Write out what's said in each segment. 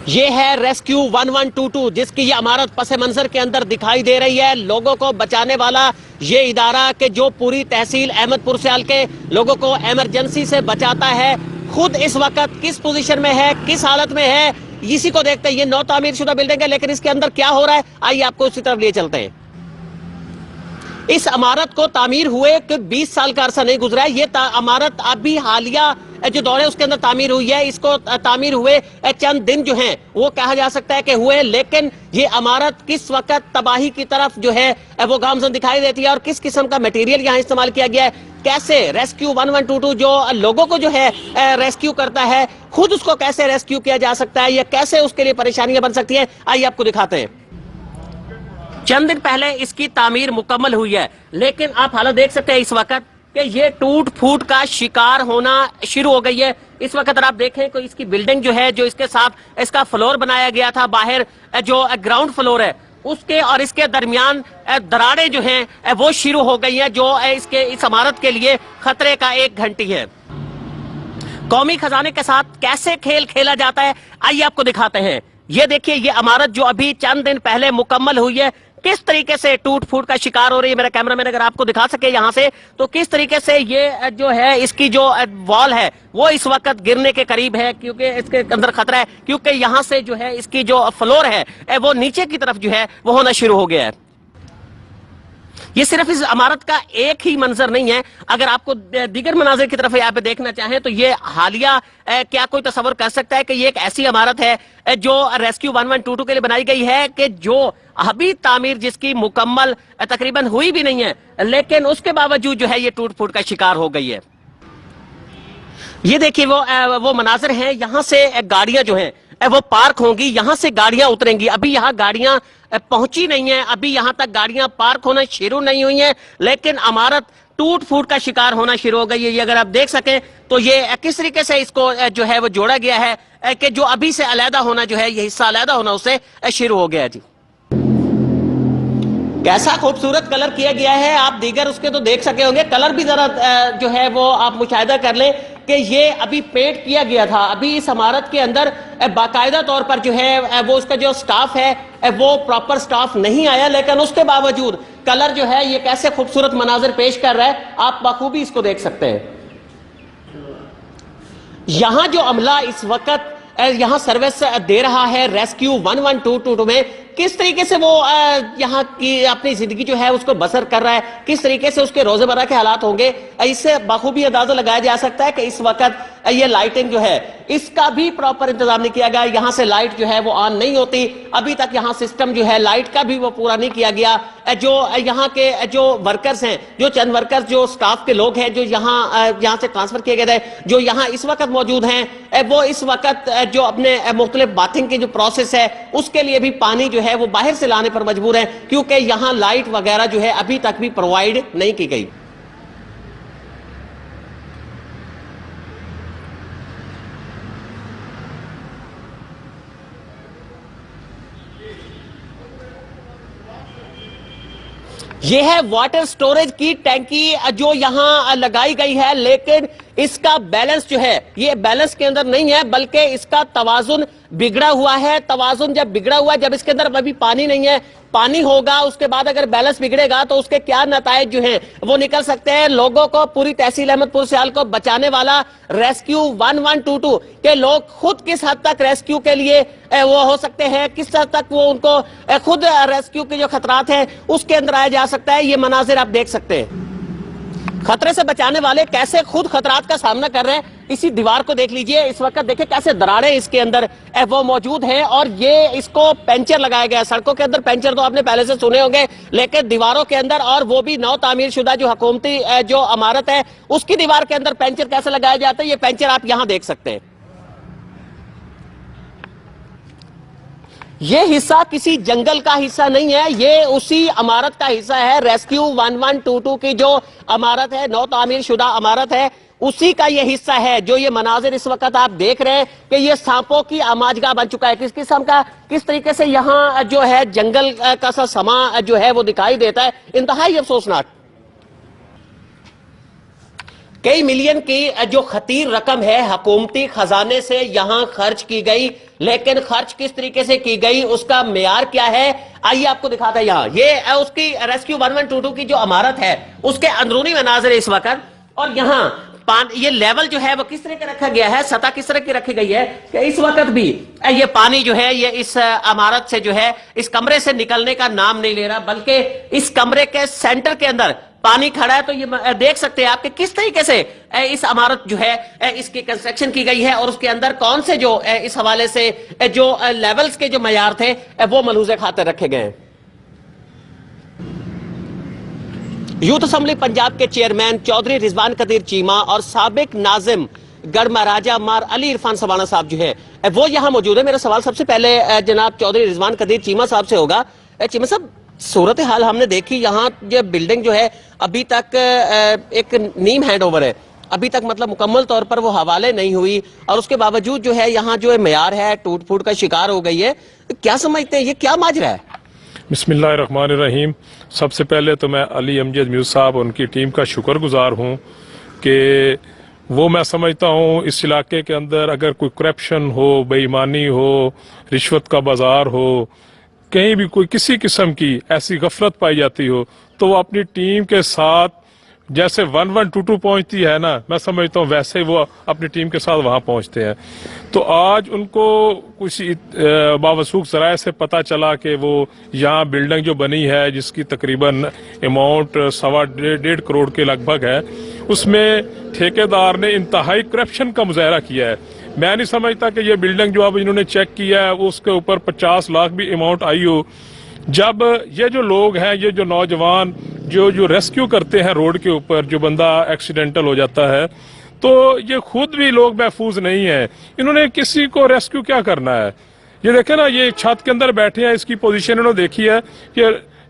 یہ ہے ریسکیو 1122 جس کی یہ عمارت پس منظر کے اندر دکھائی دے رہی ہے. لوگوں کو بچانے والا یہ ادارہ کہ جو پوری تحصیل احمد پور سیال کے لوگوں کو ایمرجنسی سے بچاتا ہے، خود اس وقت کس پوزیشن میں ہے، کس حالت میں ہے، اسی کو دیکھتے ہیں. یہ نو تعمیر شدہ بلڈنگ ہے، لیکن اس کے اندر کیا ہو رہا ہے آئیے آپ کو اسی طرف لیے چلتے ہیں. اس عمارت کو تعمیر ہوئے کہ 20 سال کا عرصہ نہیں گزرا ہے. یہ عمارت ابھی حالیہ جو دور ہے اس کے اندر تعمیر ہوئی ہے. اس کو تعمیر ہوئے چند دن جو ہیں وہ کہا جا سکتا ہے کہ ہوئے، لیکن یہ عمارت کس وقت تباہی کی طرف جو ہے وہ گامزن دکھائی دیتی ہے. اور کس قسم کا میٹیریل یہاں استعمال کیا گیا ہے، کیسے ریسکیو 1122 جو لوگوں کو جو ہے ریسکیو کرتا ہے، خود اس کو کیسے ریسکیو کیا جا سکتا ہے یا کیسے اس کے لیے پریشانیاں بن سکتی ہیں، آئیے آپ کو دکھاتے ہیں. چند دن پہلے اس کی تعمیر مکمل ہوئی ہے، لیکن آپ حالت دیکھ سکتے ہیں اس وقت کہ یہ ٹوٹ پھوٹ کا شکار ہونا شروع ہو گئی ہے. اس وقت اگر آپ دیکھیں کہ اس کی بلڈنگ جو ہے، جو اس کے ساتھ اس کا فلور بنایا گیا تھا، باہر جو گراؤنڈ فلور ہے اس کے اور اس کے درمیان دراڑیں جو ہیں وہ شروع ہو گئی ہیں، جو اس عمارت کے لیے خطرے کا ایک گھنٹی ہے. قومی خزانے کے ساتھ کیسے کھیل کھیلا جاتا ہے آئیے آپ کو دکھاتے ہیں. یہ دیکھیے، یہ عمارت جو ابھی چند دن پہلے مکمل ہوئی ہے کس طریقے سے ٹوٹ پھوٹ کا شکار ہو رہی ہے. میرا کیمرہ مین اگر آپ کو دکھا سکے یہاں سے تو کس طریقے سے یہ جو ہے اس کی جو وال ہے وہ اس وقت گرنے کے قریب ہے، کیونکہ اس کے اندر خطرہ ہے، کیونکہ یہاں سے جو ہے اس کی جو فلور ہے وہ نیچے کی طرف جو ہے وہ ہونا شروع ہو گیا ہے. یہ صرف اس عمارت کا ایک ہی منظر نہیں ہے. اگر آپ کو دیگر مناظر کی طرف یہاں پہ دیکھنا چاہیں تو یہ حالیہ کیا کوئی تصور کر سکتا ہے کہ یہ ایک ایسی عمارت ہے جو ریسکیو 1122 کے لیے بنائی گئی ہے کہ جو ابھی تعمیر جس کی مکمل تقریباً ہوئی بھی نہیں ہے، لیکن اس کے باوجود جو ہے یہ ٹوٹ پھوٹ کا شکار ہو گئی ہے. یہ دیکھیے وہ مناظر ہیں، یہاں سے گاڑیاں جو ہیں وہ پارک ہوں گی، یہاں سے گاڑیاں اتریں گی. ابھی یہاں گاڑیاں پہنچی نہیں ہیں، ابھی یہاں تک گاڑیاں پارک ہونا شروع نہیں ہوئی ہیں، لیکن عمارت ٹوٹ پھوٹ کا شکار ہونا شروع ہو گئی ہے. یہ اگر آپ دیکھ سکیں تو یہ کس طریقے سے اس کو جو ہے وہ جوڑا گیا ہے کہ جو ابھی سے علیحدہ ہونا جو ہے، یہ حصہ علیحدہ ہونا اسے شروع ہو گیا ہے. جی کیسا خوبصورت کلر کیا گیا ہے، آپ دیگر اس کے تو دیکھ سکے ہوں گے. کلر بھی ذرا جو ہے وہ آپ مشاہدہ کر لیں کہ یہ ابھی پینٹ کیا گیا تھا. ابھی اس عمارت کے اندر باقاعدہ طور پر جو ہے وہ اس کا جو سٹاف ہے وہ پراپر سٹاف نہیں آیا، لیکن اس کے باوجود کلر جو ہے یہ کیسے خوبصورت مناظر پیش کر رہا ہے، آپ بخوبی اس کو دیکھ سکتے ہیں. یہاں جو عملہ اس وقت یہاں سروس دے رہا ہے ریسکیو 1122 میں، کس طریقے سے وہ یہاں کی اپنی زندگی جو ہے اس کو بسر کر رہا ہے، کس طریقے سے اس کے روزے مرہ کے حالات ہوں گے، اس سے بخوبی اندازہ لگایا جا سکتا ہے کہ اس وقت یہ لائٹنگ جو ہے اس کا بھی پراپر انتظام نہیں کیا گیا. یہاں سے لائٹ جو ہے وہ آن نہیں ہوتی، ابھی تک یہاں سسٹم جو ہے لائٹ کا بھی وہ پورا نہیں کیا گیا. جو یہاں کے جو ورکرز ہیں، جو چند ورکرز جو سٹاف کے لوگ ہیں جو یہاں سے ٹرانسفر کیے گئے تھے، جو یہاں اس وقت موجود ہیں، وہ اس وقت جو اپنے مختلف باتھنگ کی جو پروسیس ہے اس کے لیے بھی پانی جو ہے وہ باہر سے لانے پر مجبور ہیں، کیونکہ یہاں لائٹ وغیرہ جو ہے ابھی تک بھی پرووائڈ نہیں کی گئی. یہ ہے واٹر سٹوریج کی ٹینکی جو یہاں لگائی گئی ہے، لیکن اس کا بیلنس جو ہے یہ بیلنس کے اندر نہیں ہے، بلکہ اس کا توازن بگڑا ہوا ہے. توازن جب بگڑا ہوا ہے، جب اس کے اندر ابھی پانی نہیں ہے، پانی ہوگا اس کے بعد اگر بیلنس بگڑے گا تو اس کے کیا نتائج جو ہیں وہ نکل سکتے ہیں. لوگوں کو، پوری تحصیل احمد پور سیال کو بچانے والا ریسکیو 1122 کے لوگ خود کس حد تک ریسکیو کے لیے وہ ہو سکتے ہیں، کس حد تک وہ ان کو خود ریسکیو کے جو خطرات ہیں اس کے اندر آیا جا سکتا ہے. یہ مناظر آپ دیکھ سکتے ہیں، خطرے سے بچانے والے کیسے خود خطرات کا سامنا کر رہے ہیں. اسی دیوار کو دیکھ لیجئے، اس وقت دیکھیں کیسے دراڑیں اس کے اندر وہ موجود ہیں، اور یہ اس کو پینچر لگایا گیا ہے. سڑکوں کے اندر پینچر تو آپ نے پہلے سے سنے ہوں گے، لیکن دیواروں کے اندر، اور وہ بھی نو تعمیر شدہ جو حکومتی جو عمارت ہے اس کی دیوار کے اندر پینچر کیسے لگایا جاتا ہے، یہ پینچر آپ یہاں دیکھ سکتے ہیں. یہ حصہ کسی جنگل کا حصہ نہیں ہے، یہ اسی عمارت کا حصہ ہے. ریسکیو 1122 کی جو عمارت ہے، نو تعمیر شدہ عمارت ہے، اسی کا یہ حصہ ہے. جو یہ مناظر اس وقت آپ دیکھ رہے ہیں کہ یہ سانپوں کی آماجگاہ بن چکا ہے. کس قسم کا، کس طریقے سے یہاں جو ہے جنگل کا سا سما جو ہے وہ دکھائی دیتا ہے، انتہائی افسوسناک. کئی ملین کی جو خطیر رقم ہے حکومتی خزانے سے یہاں خرچ کی گئی، لیکن خرچ کس طریقے سے کی گئی، اس کا معیار کیا ہے، آئیے آپ کو دکھاتا ہے یہاں. یہ اس کی ریسکیو 1122 کی جو عمارت ہے اس کے اندرونی مناظر اس وقت، اور یہاں یہ لیول جو ہے وہ کس طرح کا رکھا گیا ہے، سطح کس طرح کی رکھی گئی ہے کہ اس وقت بھی یہ پانی جو ہے یہ اس عمارت سے جو ہے اس کمرے سے نکلنے کا نام نہیں لے رہا، بلکہ اس کمرے کے سینٹر کے اندر پانی کھڑا ہے. تو یہ دیکھ سکتے ہیں آپ کہ کس طریقے سے اس عمارت جو ہے اس کی کنسٹرکشن کی گئی ہے، اور اس کے اندر کون سے جو اس حوالے سے جو لیولز کے جو معیار تھے وہ ملحوظ خاطر رکھے گئے ہیں. یوتھ اسمبلی پنجاب کے چیئرمین چودھری رضوان قدیر چیمہ اور سابق ناظم گڑھ مہاراجہ مار علی عرفان سبانہ صاحب جو ہے وہ یہاں موجود ہے. میرا سوال سب سے پہلے جناب چودھری رضوان قدیر چیمہ صاحب سے ہوگا. چیمہ صاحب، صورتحال ہم نے دیکھی، یہاں یہ بلڈنگ جو ہے ابھی تک ایک نیم ہینڈ اوور ہے، ابھی تک مطلب مکمل طور پر وہ حوالے نہیں ہوئی، اور اس کے باوجود جو ہے یہاں جو معیار ہے ٹوٹ پھوٹ کا شکار ہو گئی ہے. کیا سمجھتے ہیں یہ کیا ماجرا ہے؟ بسم اللہ الرحمن الرحیم. سب سے پہلے تو میں علی امجد میوز صاحب ان کی ٹیم کا شکر گزار ہوں کہ وہ میں سمجھتا ہوں اس علاقے کے اندر اگر کوئی کرپشن ہو، بے ایمانی ہو، رشوت کا بازار ہو، کہیں بھی کوئی کسی قسم کی ایسی غفلت پائی جاتی ہو تو وہ اپنی ٹیم کے ساتھ جیسے 1122 پہنچتی ہے نا، میں سمجھتا ہوں ویسے وہ اپنی ٹیم کے ساتھ وہاں پہنچتے ہیں. تو آج ان کو کچھ باوثوق ذرائع سے پتہ چلا کہ وہ یہاں بلڈنگ جو بنی ہے جس کی تقریباً اماؤنٹ 1.5 کروڑ کے لگ بھگ ہے، اس میں ٹھیکیدار نے انتہائی کرپشن کا مظاہرہ کیا ہے. میں نہیں سمجھتا کہ یہ بلڈنگ جو اب انہوں نے چیک کیا ہے اس کے اوپر 50 لاکھ بھی اماؤنٹ آئی ہو. جب یہ جو لوگ ہیں، یہ جو نوجوان جو ریسکیو کرتے ہیں روڈ کے اوپر، جو بندہ ایکسیڈنٹل ہو جاتا ہے، تو یہ خود بھی لوگ محفوظ نہیں ہیں. انہوں نے کسی کو ریسکیو کیا کرنا ہے؟ یہ دیکھیں نا، یہ چھت کے اندر بیٹھے ہیں، اس کی پوزیشن انہوں نے دیکھی ہے کہ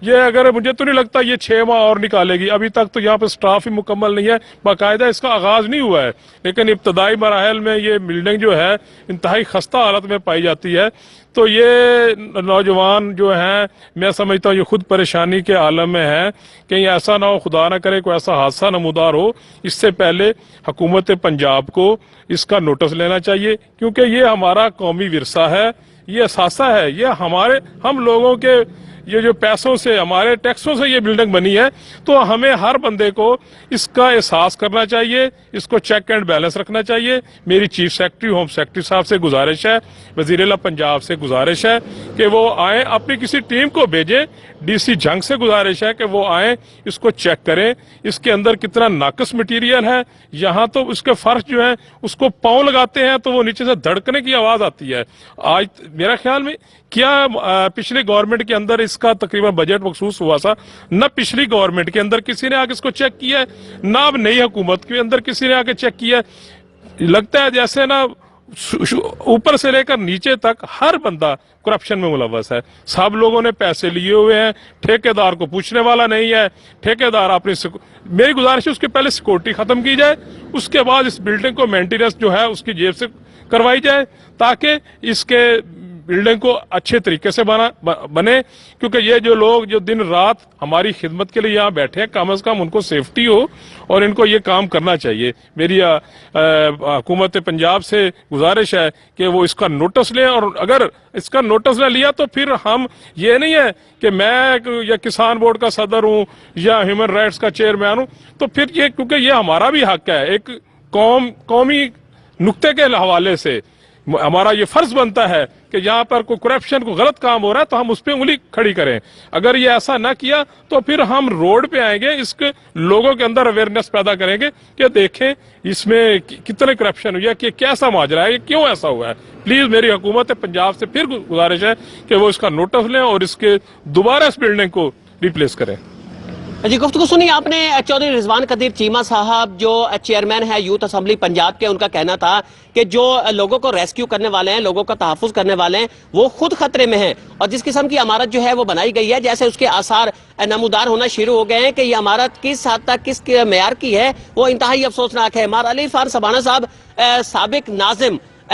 یہ اگر مجھے تو نہیں لگتا یہ 6 ماہ اور نکالے گی. ابھی تک تو یہاں پہ سٹاف ہی مکمل نہیں ہے، باقاعدہ اس کا آغاز نہیں ہوا ہے، لیکن ابتدائی مراحل میں یہ بلڈنگ جو ہے انتہائی خستہ حالت میں پائی جاتی ہے. تو یہ نوجوان جو ہیں، میں سمجھتا ہوں یہ خود پریشانی کے عالم میں ہیں. کہیں ایسا نہ ہو، خدا نہ کرے کوئی ایسا حادثہ نمودار ہو. اس سے پہلے حکومت پنجاب کو اس کا نوٹس لینا چاہیے، کیونکہ یہ ہمارا قومی ورثہ ہے، یہ اثاثہ ہے، یہ ہم لوگوں کے یہ جو پیسوں سے، ہمارے ٹیکسوں سے یہ بلڈنگ بنی ہے. تو ہمیں ہر بندے کو اس کا احساس کرنا چاہیے، اس کو چیک اینڈ بیلنس رکھنا چاہیے. میری چیف سیکرٹری، ہوم سیکرٹری صاحب سے گزارش ہے، وزیر اعلیٰ پنجاب سے گزارش ہے کہ وہ آئیں، اپنی کسی ٹیم کو بھیجیں. ڈی سی جنگ سے گزارش ہے کہ وہ آئیں، اس کو چیک کریں، اس کے اندر کتنا ناقص مٹیریل ہے. یہاں تو اس کے فرش جو ہیں اس کو پاؤں لگاتے ہیں تو وہ نیچے سے دھڑکنے کی آواز آتی ہے. آج میرا خیال میں کیا پچھلی گورنمنٹ کے اندر اس کا تقریباً بجٹ مخصوص ہوا تھا؟ نہ پچھلی گورنمنٹ کے اندر کسی نے آ کے اس کو چیک کیا ہے، نہ اب نئی حکومت کے اندر کسی نے آ کے چیک کیا ہے. لگتا ہے جیسے نا اوپر سے لے کر نیچے تک ہر بندہ کرپشن میں ملوث ہے. سب لوگوں نے پیسے لیے ہوئے ہیں، ٹھیکیدار کو پوچھنے والا نہیں ہے. ٹھیکیدار اپنی میری گزارش ہے اس کے پہلے سیکورٹی ختم کی جائے، اس کے بعد اس بلڈنگ کو مینٹیننس جو ہے اس کی جیب سے کروائی جائے، تاکہ اس کے بلڈنگ کو اچھے طریقے سے بنے. کیونکہ یہ جو لوگ جو دن رات ہماری خدمت کے لیے یہاں بیٹھے ہیں، کم از کم ان کو سیفٹی ہو اور ان کو یہ کام کرنا چاہیے. میری حکومت پنجاب سے گزارش ہے کہ وہ اس کا نوٹس لیں، اور اگر اس کا نوٹس نہ لیا تو پھر ہم یہ نہیں ہے کہ میں یا کسان بورڈ کا صدر ہوں یا ہیومن رائٹس کا چیئرمین ہوں، تو پھر یہ کیونکہ یہ ہمارا بھی حق ہے، ایک قومی نقطے کے حوالے سے ہمارا یہ فرض بنتا ہے کہ یہاں پر کوئی کرپشن، کوئی غلط کام ہو رہا ہے تو ہم اس پہ انگلی کھڑی کریں. اگر یہ ایسا نہ کیا تو پھر ہم روڈ پہ آئیں گے، اس کے لوگوں کے اندر اویئرنیس پیدا کریں گے کہ دیکھیں اس میں کتنے کرپشن ہوئی ہے، کہ کیسا ماجرا ہے، یہ کیوں ایسا ہوا ہے. پلیز میری حکومت پنجاب سے پھر گزارش ہے کہ وہ اس کا نوٹس لیں اور اس کے دوبارہ اس بلڈنگ کو ریپلیس کریں. جی، گفتگو سنی آپ نے چودھری رضوان قدیر چیمہ صاحب جو چیئرمین ہے یوتھ اسمبلی پنجاب کے. ان کا کہنا تھا کہ جو لوگوں کو ریسکیو کرنے والے ہیں، لوگوں کا تحفظ کرنے والے ہیں، وہ خود خطرے میں ہیں، اور جس قسم کی عمارت جو ہے وہ بنائی گئی ہے، جیسے اس کے آثار نمودار ہونا شروع ہو گئے ہیں کہ یہ عمارت کس حد تک کس معیار کی ہے، وہ انتہائی افسوسناک ہے. مار علی عرفان سبانہ صاحب سابق ناظم